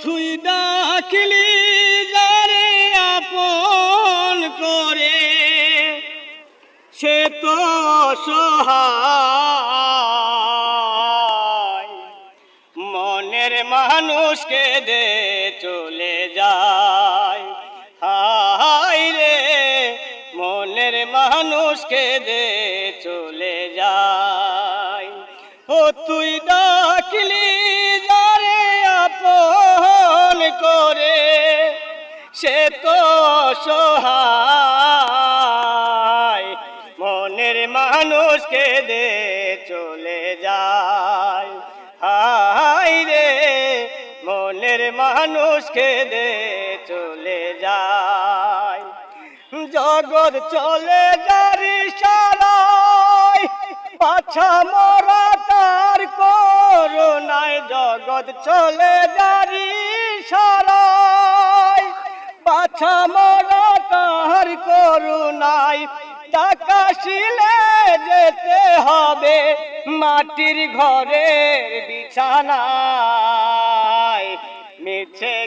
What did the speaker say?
তুই ডাকলি যারে আপন করে, সে তো অসহায়। মনের মানুষকে দে চলে যায়, হায় রে মনের মানুষকে দে চলে যায়। ও তুই ডাকলি যারে আপন করে, সে তো অসহায়। মনের মানুষকে দে চলে যায়, হায় রে মনের মানুষকে দে চলে যায়। জগৎ চলে যারি সারায়, বাছা মরা তার করুণায়। জগৎ চলে যারি সারায়, বাছা মরা তার করুণায়। টাকা শিলে যেতে হবে মাটির ঘরের বিছানায়, মিছে